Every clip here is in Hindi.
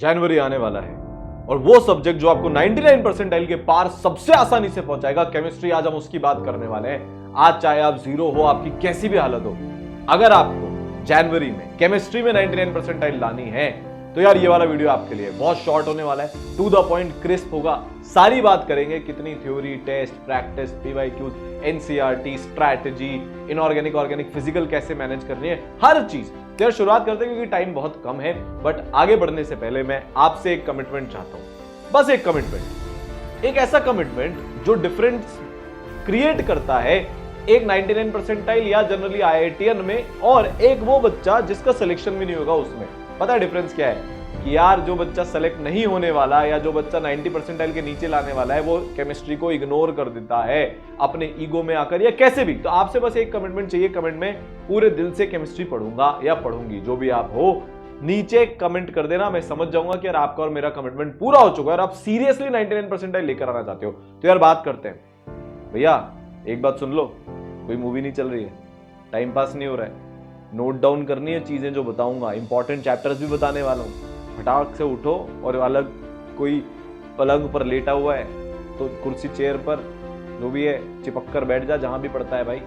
जनवरी आने वाला है और वो सब्जेक्ट जो आपको 99 परसेंटाइल के पार सबसे आसानी से पहुंचाएगा, केमिस्ट्री, आज हम उसकी बात करने वाले हैं। आज चाहे आप जीरो हो, आपकी कैसी भी हालत हो, अगर आपको जनवरी में केमिस्ट्री में 99 परसेंटाइल लानी है तो यार ये वाला वीडियो आपके लिए बहुत शॉर्ट होने वाला है, टू द पॉइंट, क्रिस्प होगा। सारी बात करेंगे, कितनी theory, test, practice, PYQs, NCERT, strategy, inorganic, organic, physical कैसे मैनेज करनी है, हर चीज। तो यार शुरुआत करते हैं क्योंकि टाइम बहुत कम है, बट आगे बढ़ने से पहले मैं आपसे एक कमिटमेंट चाहता हूं, बस एक कमिटमेंट, एक ऐसा कमिटमेंट जो डिफरेंस क्रिएट करता है एक 99 परसेंटाइल या जनरली आईआईटीएन में और एक वो बच्चा जिसका सिलेक्शन भी नहीं होगा उसमें। पता है डिफरेंस क्या है? कि यार जो बच्चा सेलेक्ट नहीं होने वाला या जो बच्चा 90 परसेंटाइल के नीचे लाने वाला है वो केमिस्ट्री को इग्नोर कर देता है अपने ईगो में आकर या कैसे भी। तो आपसे बस एक कमिटमेंट चाहिए, कमेंट में पूरे दिल से केमिस्ट्री पढ़ूंगा या पढ़ूंगी, जो भी आप हो, नीचे कमेंट कर देना, मैं समझ जाऊंगा कि यार आपका और मेरा कमिटमेंट पूरा हो चुका है और आप सीरियसली 99 परसेंटाइल लेकर आना चाहते हो। तो यार बात करते हैं। भैया एक बात सुन लो, कोई मूवी नहीं चल रही है, टाइम पास नहीं हो रहा है, नोट डाउन करनी है चीजें जो बताऊंगा, इंपॉर्टेंट चैप्टर्स भी बताने वाला हूं। फटाक से उठो और अलग कोई पलंग पर लेटा हुआ है तो कुर्सी चेयर पर जो भी है चिपक कर बैठ जा, जहां भी पड़ता है भाई,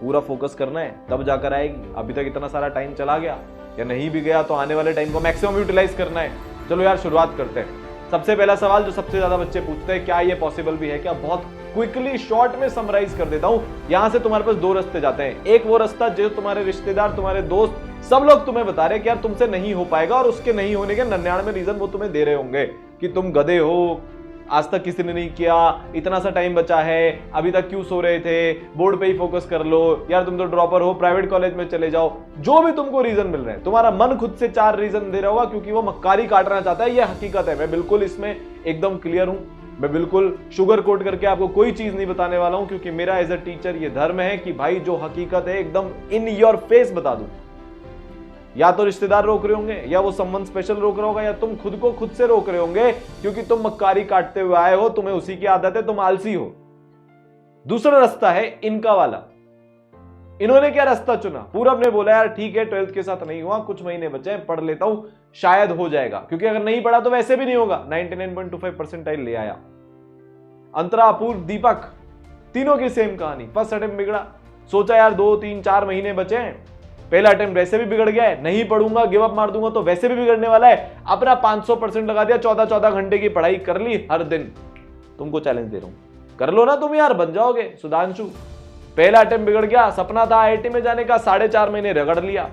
पूरा फोकस करना है, तब जाकर आएगी। अभी तक इतना सारा टाइम चला गया या नहीं भी गया तो आने वाले टाइम को मैक्सिमम यूटिलाइज करना है। चलो यार शुरुआत करते हैं। सबसे पहला सवाल जो सबसे ज्यादा बच्चे पूछते हैं, क्या ये पॉसिबल भी है क्या? बहुत क्विकली शॉर्ट में समराइज कर देता हूं। यहां से तुम्हारे पास दो रास्ते जाते हैं, एक वो रास्ता जो तुम्हारे रिश्तेदार, तुम्हारे दोस्त, सब लोग तुम्हें बता रहे हैं कि यार तुमसे नहीं हो पाएगा और उसके नहीं होने के 99 रीजन वो तुम्हें दे रहे होंगे कि तुम गधे हो, आज तक किसी ने नहीं किया, इतना सा टाइम बचा है, अभी तक क्यों सो रहे थे, बोर्ड पे ही फोकस कर लो, यार तुम तो ड्रॉपर हो, प्राइवेट कॉलेज में चले जाओ। जो भी तुमको रीजन मिल रहे हैं, तुम्हारा मन खुद से 4 रीजन दे रहा होगा क्योंकि वो मक्कारी काटना चाहता है, ये हकीकत है। मैं बिल्कुल इसमें एकदम क्लियर हूं, मैं बिल्कुल शुगर कोट करके आपको कोई चीज नहीं बताने वाला हूं क्योंकि मेरा एज अ टीचर ये धर्म है कि भाई जो हकीकत है एकदम इन योर फेस बता दूं। या तो रिश्तेदार रोक रहे होंगे, या वो संबंध स्पेशल रोक रहा होगा, या तुम खुद को खुद से रोक रहे होंगे क्योंकि तुम मक्कारी काटते हुए आए हो, तुम्हें उसी की आदत है, तुम आलसी हो। दूसरा रास्ता है इनका वाला। इन्होंने क्या रास्ता चुना? पूरब ने बोला यार ठीक है 12th के साथ नहीं हुआ, कुछ महीने बचे हैं, पढ़ लेता हूं, शायद हो जाएगा, क्योंकि अगर नहीं पढ़ा तो वैसे भी नहीं होगा। 99.25 परसेंटाइल ले आया। अंतरा, अपूर्व, दीपक, तीनों की सेम कहानी। फर्स्ट अटेम्प्ट बिगड़ा, सोचा यार 2, 3, 4 महीने बचे हैं, पहला अटेम्प्ट वैसे भी बिगड़ गया है, नहीं पढ़ूंगा, गिव अप मार दूंगा तो वैसे भी बिगड़ने वाला है, अपना 500% लगा दिया, 14-14 घंटे की पढ़ाई कर ली हर दिन। तुमको चैलेंज दे रहा हूं, कर लो ना तुम यार, बन जाओगे सुधांशु। पहला अटेम्प्ट बिगड़ गया, सपना था आईआईटी में जाने का, 4.5 महीने रगड़ लिया,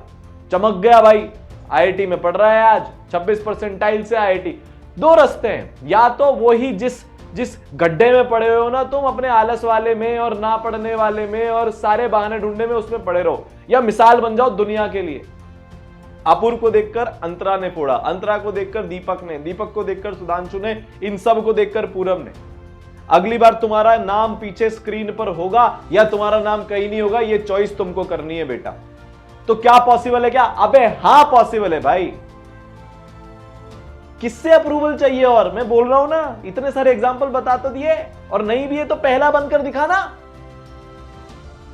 चमक गया भाई, आईआईटी में पढ़ रहा है आज, 26 परसेंटाइल से आईआईटी। दो रास्ते हैं, या तो वही जिस गड्ढे में पड़े हुए हो ना तुम, अपने आलस वाले में और ना पढ़ने वाले में और सारे बहाने ढूंढने में, उसमें पड़े रहो, या मिसाल बन जाओ दुनिया के लिए। अपूर्व को देखकर अंतरा ने फोड़ा, अंतरा को देखकर दीपक ने, दीपक को देखकर सुधांशु ने, इन सब को देखकर पूरब ने। अगली बार तुम्हारा नाम पीछे स्क्रीन पर होगा या तुम्हारा नाम कहीं नहीं होगा, ये चॉइस तुमको करनी है बेटा। तो क्या पॉसिबल है क्या? अबे हाँ पॉसिबल है भाई। किससे अप्रूवल चाहिए? और मैं बोल रहा हूं ना, इतने सारे एग्जाम्पल बता तो दिए, और नहीं भी है तो पहला बनकर दिखाना।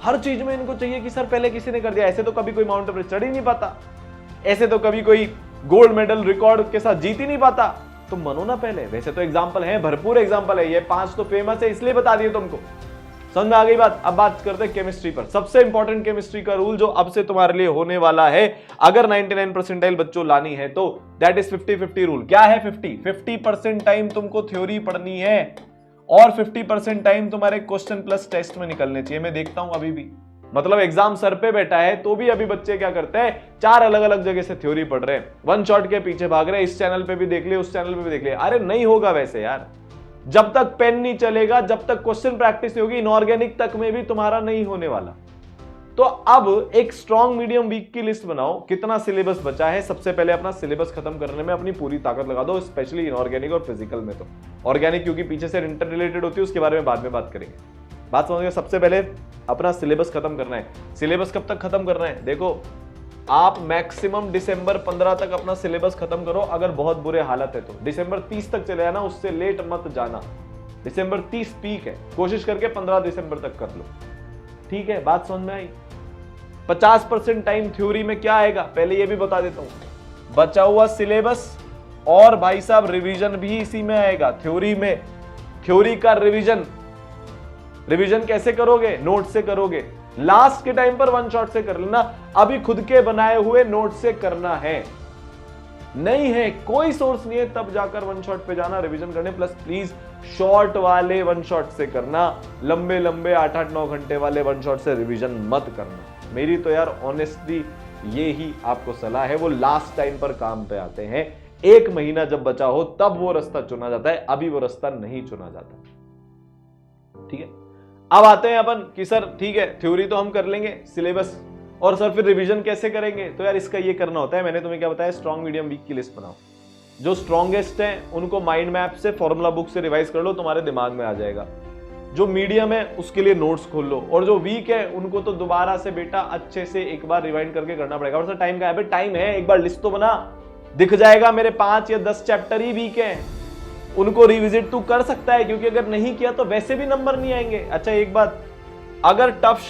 हर चीज में इनको चाहिए कि सर पहले किसी ने कर दिया। ऐसे तो कभी कोई माउंट एवरेस्ट चढ़ ही नहीं पाता, ऐसे तो कभी कोई गोल्ड मेडल रिकॉर्ड के साथ जीत ही नहीं पाता। तुम बनो ना पहले। वैसे तो एग्जाम्पल है, भरपूर एग्जाम्पल है, ये 5 तो फेमस है इसलिए बता दिए तुमको। समझ में आ गई बात? अब बात करते हैं केमिस्ट्री पर। सबसे इंपॉर्टेंट केमिस्ट्री का रूल जो अब से तुम्हारे लिए होने वाला है, अगर 99 परसेंटाइल बच्चों लानी है तो दैट इज 50-50 रूल। क्या है 50% टाइम तुमको थ्योरी पढ़नी है और 50% टाइम तुम्हारे क्वेश्चन प्लस टेस्ट में निकलने चाहिए। मैं देखता हूं अभी भी, मतलब एग्जाम सर पे बैठा है तो भी अभी बच्चे क्या करते हैं, 4 अलग अलग जगह से थ्योरी पढ़ रहे हैं, वन शॉट के पीछे भाग रहे हैं, इस चैनल पे भी देख लिया, उस चैनल पे भी देख लिया। अरे नहीं होगा वैसे यार, जब तक पेन नहीं चलेगा, जब तक क्वेश्चन प्रैक्टिस नहीं होगी, इनऑर्गेनिक तक में भी तुम्हारा नहीं होने वाला। तो अब एक स्ट्रॉन्ग मीडियम वीक की लिस्ट बनाओ, कितना सिलेबस बचा है। सबसे पहले अपना सिलेबस खत्म करने में अपनी पूरी ताकत लगा दो, स्पेशली इनऑर्गेनिक और फिजिकल में। तो ऑर्गेनिक क्योंकि पीछे से इंटर रिलेटेड होती है, उसके बारे में बाद में बात करेंगे। बात समझिए, सबसे पहले अपना सिलेबस खत्म करना है। सिलेबस कब तक खत्म करना है? देखो, आप मैक्सिमम दिसंबर 15 तक अपना सिलेबस खत्म करो, अगर बहुत बुरे हालत है तो। दिसंबर 30 तक चले आना, उससे लेट मत जाना। दिसंबर 30 पीक है, कोशिश करके 15 दिसंबर तक कर लो। ठीक है, बात समझ में आई? 50% टाइम थ्योरी में क्या आएगा पहले ये भी बता देता हूं। बचा हुआ सिलेबस और भाई साहब रिवीजन भी इसी में आएगा। थ्योरी का रिवीजन कैसे करोगे? नोट से करोगे। लास्ट के टाइम पर वन शॉट से कर लेना, अभी खुद के बनाए हुए नोट से करना है। नहीं है, कोई सोर्स नहीं है, तब जाकर वन शॉट पे जाना रिवीजन करने। प्लस प्लीज शॉर्ट वाले वन शॉट से करना, लंबे 8-9 घंटे वाले वन शॉट से रिवीजन मत करना। मेरी तो यार ऑनेस्टली ये ही आपको सलाह है। वो लास्ट टाइम पर काम पे आते हैं, 1 महीना जब बचा हो तब वो रास्ता चुना जाता है, अभी वो रास्ता नहीं चुना जाता। ठीक है, अब आते हैं अपन कि सर ठीक है थ्योरी तो हम कर लेंगे, सिलेबस और सर फिर रिवीजन कैसे करेंगे? तो यार इसका ये करना होता है, मैंने तुम्हें क्या बताया, स्ट्रॉन्ग मीडियम वीक की लिस्ट बनाओ। जो स्ट्रॉन्गेस्ट हैं उनको माइंड मैप से, फॉर्मूला बुक से रिवाइज कर लो, तुम्हारे दिमाग में आ जाएगा। जो मीडियम है उसके लिए नोट्स खोल लो, और जो वीक है उनको तो दोबारा से बेटा अच्छे से एक बार रिवाइंड करके करना पड़ेगा। और सर टाइम का है? टाइम है, एक बार लिस्ट तो बना, दिख जाएगा मेरे 5 या 10 चैप्टर ही वीक हैं, उनको रिविजिट तू कर सकता है, क्योंकि अगर नहीं किया तो वैसे भी नंबर नहीं आएंगे। अच्छा एक बात, अगर टफ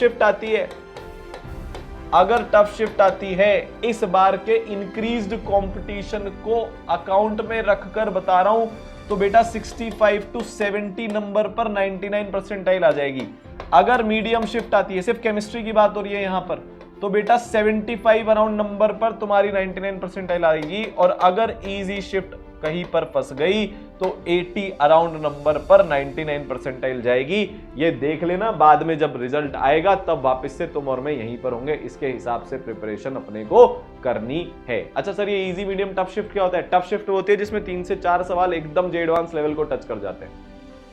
शिफ्ट आती है इस बार के इंक्रीज्ड कंपटीशन को अकाउंट में रखकर बता रहा हूं, तो बेटा 65 to 70 नंबर पर 99 परसेंटाइल आ जाएगी। अगर मीडियम शिफ्ट आती है, सिर्फ केमिस्ट्री की बात हो रही है यहां पर, तो बेटा 75 अराउंड नंबर पर तुम्हारी 99 परसेंटाइल आएगी। और अगर इजी शिफ्ट कहीं पर फंस गई तो 80 अराउंड नंबर पर 99 परसेंटाइल जाएगी। ये देख लेना, बाद में जब रिजल्ट आएगा तब वापस से तुम और मैं यहीं पर होंगे। इसके हिसाब से प्रिपरेशन अपने को करनी है। अच्छा सर ये इजी मीडियम टफ शिफ्ट क्या होता है? टफ शिफ्ट होती है जिसमें 3 से 4 सवाल एकदम जे एडवांस लेवल को टच कर जाते हैं।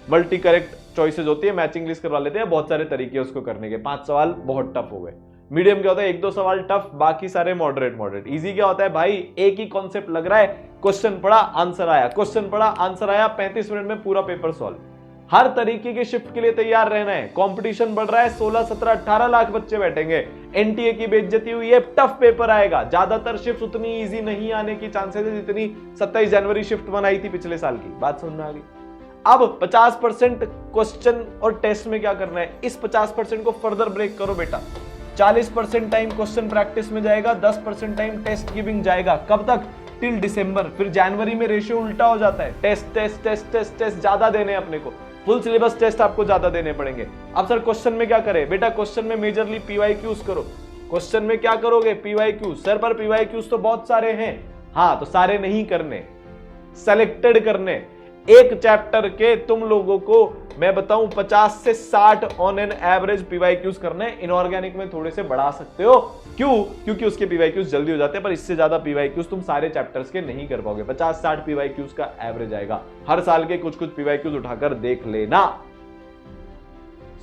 मल्टी करेक्ट चॉइसेस होती है, मैचिंग लिस्ट करवा लेते हैं, बहुत सारे तरीके उसको करने के। 5 सवाल बहुत टफ हो गए। मीडियम क्या होता है? 1-2 सवाल टफ, बाकी सारे मॉडरेट। इजी क्या होता है भाई? एक ही कॉन्सेप्ट लग रहा है, क्वेश्चन पढ़ा आंसर आया, क्वेश्चन पढ़ा आंसर आया, 35 मिनट में पूरा पेपर सॉल्व। हर तरीके के शिफ्ट के लिए तैयार रहना है। कंपटीशन बढ़ रहा है, 16, 17, 18 लाख बच्चे बैठेंगे, एनटीए की बेइज्जती हुई है, टफ पेपर आएगा। ज्यादातर शिफ्ट उतनी इजी नहीं आने की चांसेस है जितनी 27 जनवरी शिफ्ट बनाई थी पिछले साल की। बात समझ में आ गई? अब 50% क्वेश्चन और टेस्ट में क्या करना है, इस 50% को फर्दर ब्रेक करो बेटा। 40% टाइम क्वेश्चन प्रैक्टिस में जाएगा, 10% टाइम टेस्ट गिविंग जाएगा। कब तक? टिल दिसंबर। फिर जनवरी में रेशियो उल्टा हो जाता है, टेस्ट ज्यादा देने अपने को, फुल सिलेबस टेस्ट आपको ज्यादा देने पड़ेंगे। अब सर क्वेश्चन में क्या करें? बेटा क्वेश्चन में मेजरली पीवाईक्यूज करो। क्वेश्चन में क्या करोगे? पीवाईक्यूज। सर पर पीवाईक्यूज तो बहुत सारे हैं। हाँ तो सारे नहीं करने, सेलेक्टेड करने। एक चैप्टर के तुम लोगों को मैं बताऊं 50 से 60 ऑन एन एवरेज पीवाईक्यूज करने। इनऑर्गेनिक में थोड़े से बढ़ा सकते हो, क्यों? क्योंकि उसके पीवाईक्यूज जल्दी हो जाते हैं, पर इससे ज्यादा पीवाईक्यूज तुम सारे चैप्टर्स के नहीं कर पाओगे। 50-60 पीवाईक्यूज का एवरेज आएगा। हर साल के कुछ पीवाईक्यूज उठाकर देख लेना।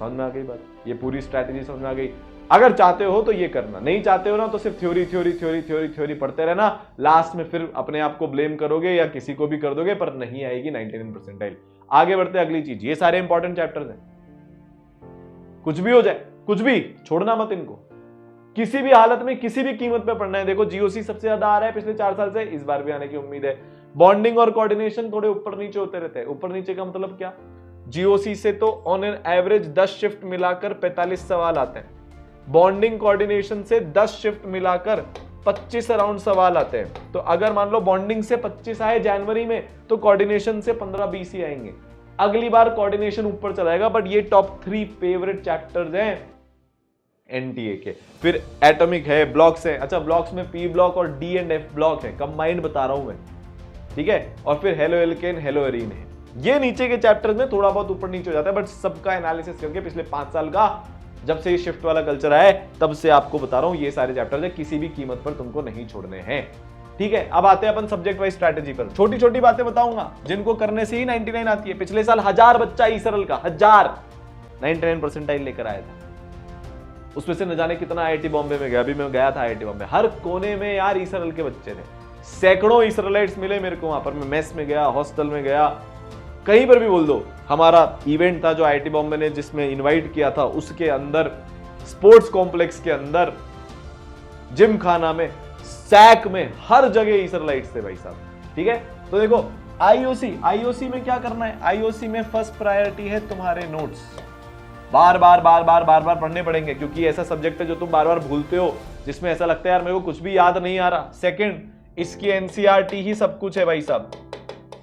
समझ में आ गई बात? ये पूरी स्ट्रैटेजी समझ में आ गई? अगर चाहते हो तो ये करना, नहीं चाहते हो ना तो सिर्फ थ्योरी पढ़ते रहना। लास्ट में फिर अपने आप को ब्लेम करोगे या किसी को भी कर दोगे, पर नहीं आएगी 99 परसेंटाइल। आगे बढ़ते अगली चीज, ये सारे इंपॉर्टेंट चैप्टर्स हैं, कुछ भी हो जाए, कुछ भी छोड़ना मत इनको, किसी भी हालत में किसी भी कीमत पे पढ़ना है। देखो जीओसी सबसे ज्यादा आ रहा है पिछले 4 साल से, इस बार भी आने की उम्मीद है। बॉन्डिंग और कोऑर्डिनेशन थोड़े ऊपर नीचे होते रहते हैं। ऊपर नीचे का मतलब क्या? जीओसी से तो ऑन एन एवरेज 10 शिफ्ट मिलाकर 45 सवाल आते हैं। बॉन्डिंग कोऑर्डिनेशन से 10 शिफ्ट मिलाकर 25 अराउंड सवाल आते हैं। तो अगर मान लो बॉन्डिंग से 25 आए जनवरी में, तो कोऑर्डिनेशन से 15-20 ही आएंगे। अगली बार कोऑर्डिनेशन ऊपर चलाएगा। बट ये टॉप 3 फेवरेट चैप्टर्स हैं एनटीए के। फिर एटॉमिक है, ब्लॉक्स है। अच्छा ब्लॉक्स में पी ब्लॉक और डी एंड एफ ब्लॉक है, कंबाइंड बता रहा हूं मैं, ठीक है। और फिर हेलो एल्केन, हेलो एरीन है। ये नीचे के चैप्टर्स में थोड़ा बहुत ऊपर नीचे हो जाता है, बट सबका एनालिसिस करके पिछले 5 साल का, जब से ये शिफ्ट वाला कल्चर आया तब से आपको बता रहा हूं, ये सारे चैप्टर्स है, किसी भी कीमत पर तुमको नहीं छोड़ने हैं, ठीक है। अब आते हैं अपन सब्जेक्ट वाइज स्ट्रैटेजी पर। छोटी छोटी बातें बताऊंगा जिनको करने से ही 99 आती है। पिछले साल 1000 बच्चा ई सरल का 99 परसेंटाइल लेकर आया था। उसमें से न जाने कितना आईआईटी बॉम्बे में गया। अभी मैं गया था आईआईटी बॉम्बे, हर कोने में यार ई सरल के बच्चे थे। सैकड़ों ई सरलाइट्स मिले मेरे को वहां पर। मैं मेस में गया, हॉस्टल में गया, कहीं पर भी बोल दो। हमारा इवेंट था जो आईआईटी बॉम्बे ने जिसमें इनवाइट किया था, उसके अंदर स्पोर्ट्स कॉम्प्लेक्स के अंदर, जिम खाना में, सैक में, हर जगह ई सरलाइट्स थे भाई साहब, ठीक है। तो देखो आईओसी में क्या करना है? आईओसी में फर्स्ट प्रायोरिटी है तुम्हारे नोट्स। बार बार पढ़ने पड़ेंगे, क्योंकि ऐसा सब्जेक्ट है जो तुम बार बार भूलते हो, जिसमें ऐसा लगता है यार मेरे को कुछ भी याद नहीं आ रहा। सेकंड, इसकी एनसीईआरटी ही सब कुछ है भाई साहब।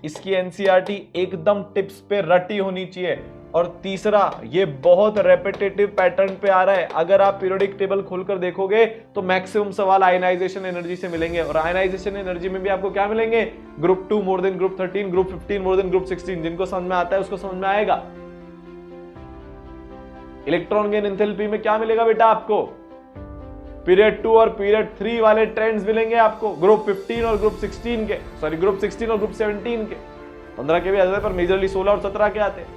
इसकी एनसीईआरटी एकदम टिप्स पे रटी होनी चाहिए। और तीसरा, ये बहुत रेपिटेटिव पैटर्न पे आ रहा है। अगर आप पीरियोडिक टेबल खोलकर देखोगे तो मैक्सिमम सवाल आयनाइजेशन एनर्जी से मिलेंगे, और आयनाइजेशन एनर्जी में भी आपको क्या मिलेंगे? Group 2 more than group 13, group 15 more than group 16। जिनको समझ में आता है उसको समझ में आएगा। इलेक्ट्रॉन गेन एंथैल्पी में क्या मिलेगा बेटा आपको? पीरियड 2 और पीरियड 3 वाले ट्रेंड्स मिलेंगे आपको, ग्रुप 15 और ग्रुप 16 के, सॉरी ग्रुप 16 और ग्रुप 17 के। 15 के भी आते हैं पर मेजरली 16 और 17 के आते हैं।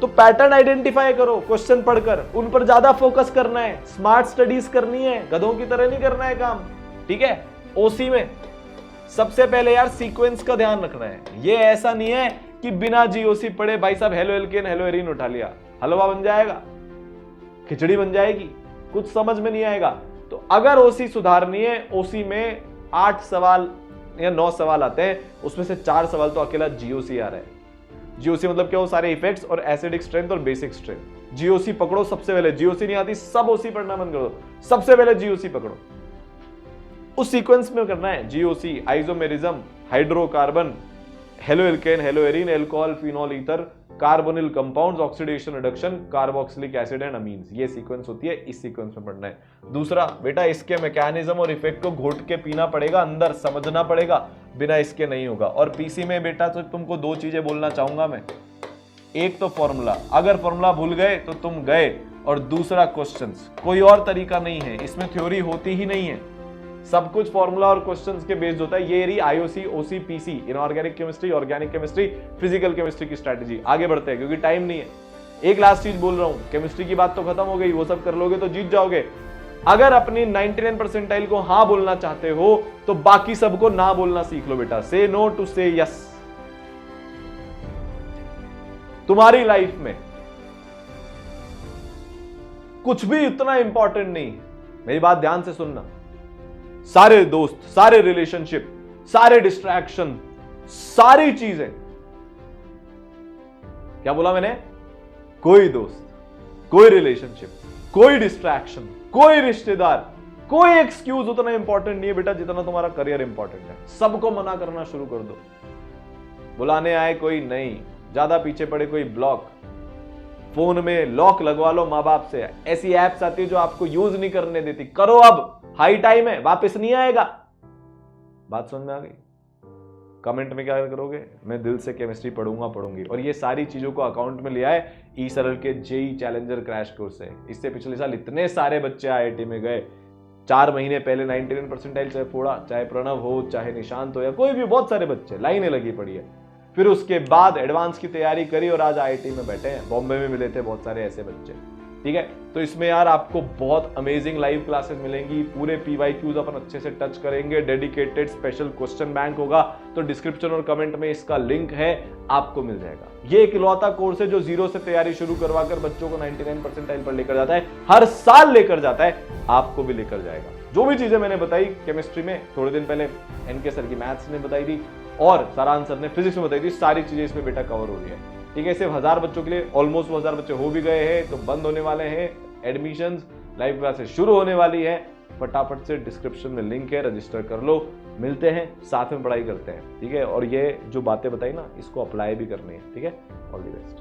तो पैटर्न आइडेंटिफाई करो क्वेश्चन पढ़कर, उन पर ज्यादा फोकस करना है, स्मार्ट स्टडीज करनी है, गधों की तरह नहीं करना है काम, ठीक है। ओसी में सबसे पहले यार सीक्वेंस का ध्यान रखना है। ये ऐसा नहीं है कि बिना जीओसी पढ़े भाई साहब हेलो एल्केन हेलो एरीन उठा लिया, हलवा बन जाएगा, खिचड़ी बन जाएगी, कुछ समझ में नहीं आएगा। तो अगर ओसी सुधारनी है, ओसी में 8 सवाल या 9 सवाल आते हैं, उसमें से 4 सवाल तो अकेला जीओसी आ रहा है। जीओसी मतलब क्या? वो सारे इफेक्ट्स और एसिडिक स्ट्रेंथ और बेसिक स्ट्रेंथ। जीओसी पकड़ो सबसे पहले, जीओसी नहीं आती सब ओसी पढ़ना बंद कर दो, सबसे पहले जीओसी पकड़ो। उस सीक्वेंस में करना है GOC, isomerism, hydrocarbon, halo alkane hello arene, alcohol, phenol, ether, carbonyl compounds, oxidation reduction, carboxylic acid and amines. ये सीक्वेंस होती है, इस सीक्वेंस में पढ़ना है। दूसरा बेटा, इसके मैकेनिज्म और इफेक्ट को घोट के पीना पड़ेगा, अंदर समझना पड़ेगा, बिना इसके नहीं होगा। और पीसी में बेटा तो तुमको 2 चीजें बोलना चाहूंगा मैं। एक तो फॉर्मूला, अगर फॉर्मूला भूल गए तो तुम गए, और दूसरा क्वेश्चंस। कोई और तरीका नहीं है, इसमें थ्योरी होती ही नहीं है, सब कुछ फॉर्मूला और क्वेश्चंस के बेस्ड होता है। ये रही IOC, OC, PC, inorganic chemistry, organic chemistry, physical chemistry की स्ट्रैटेजी। आगे बढ़ते हैं क्योंकि टाइम नहीं है। एक लास्ट चीज बोल रहा हूं, केमिस्ट्री की बात तो खत्म हो गई, वो सब कर लोगे तो जीत जाओगे। अगर अपनी 99 परसेंटाइल को हाँ बोलना चाहते हो तो बाकी सबको ना बोलना सीख लो बेटा। से नो टू से यस। तुम्हारी लाइफ में कुछ भी इतना इंपॉर्टेंट नहीं है, मेरी बात ध्यान से सुनना। सारे दोस्त, सारे रिलेशनशिप, सारे डिस्ट्रैक्शन, सारी चीजें, क्या बोला मैंने? कोई दोस्त, कोई रिलेशनशिप, कोई डिस्ट्रैक्शन, कोई रिश्तेदार, कोई एक्सक्यूज उतना इंपॉर्टेंट नहीं है बेटा जितना तुम्हारा करियर इंपॉर्टेंट है। सबको मना करना शुरू कर दो। बुलाने आए कोई नहीं, ज्यादा पीछे पड़े कोई ब्लॉक, फोन में लॉक लगवा लो मां बाप से। ऐसी एप्स आती है जो आपको यूज नहीं करने देती, करो अब, हाई टाइम है, वापस नहीं आएगा। बात समझ में आ गई? कमेंट में क्या करोगे? मैं दिल से केमिस्ट्री पढ़ूंगा, पढ़ूंगी। और ये सारी चीजों को अकाउंट में लिया है ई सरल के जेई चैलेंजर क्रैश कोर्स से। इससे पिछले साल इतने सारे बच्चे आईआईटी में गए, 4 महीने पहले 99 परसेंटाइल, चाहे फोड़ा, चाहे प्रणव हो, चाहे निशांत हो, या कोई भी, बहुत सारे बच्चे, लाइनें लगी पड़ी है। फिर उसके बाद एडवांस की तैयारी करी और आज आईआईटी में बैठे हैं। बॉम्बे में मिले थे बहुत सारे ऐसे बच्चे, ठीक है। तो इसमें यार आपको बहुत अमेजिंग लाइव क्लासेस मिलेंगी, पूरे पीवाईक्यूज अपन अच्छे से टच करेंगे, डेडिकेटेड स्पेशल क्वेश्चन बैंक होगा। तो डिस्क्रिप्शन और कमेंट में इसका लिंक है, आपको मिल जाएगा। ये इकलौता कोर्स है जो 0 से तैयारी शुरू करवा कर बच्चों को 99 परसेंटाइल पर लेकर जाता है, हर साल लेकर जाता है, आपको भी लेकर जाएगा। जो भी चीजें मैंने बताई केमिस्ट्री में, थोड़े दिन पहले एनके सर की मैथ्स ने बताई थी और सारांश सर ने फिजिक्स में बताई थी, सारी चीजें इसमें बेटा कवर हो रही है, ठीक है। सिर्फ 1000 बच्चों के लिए ऑलमोस्ट 1000 बच्चे हो भी गए हैं, तो बंद होने वाले हैं एडमिशंस, लाइव क्लासेस शुरू होने वाली है। फटाफट से डिस्क्रिप्शन में लिंक है, रजिस्टर कर लो। मिलते हैं, साथ में पढ़ाई करते हैं, ठीक है। और ये जो बातें बताई ना, इसको अप्लाई भी करनी है, ठीक है। All the best.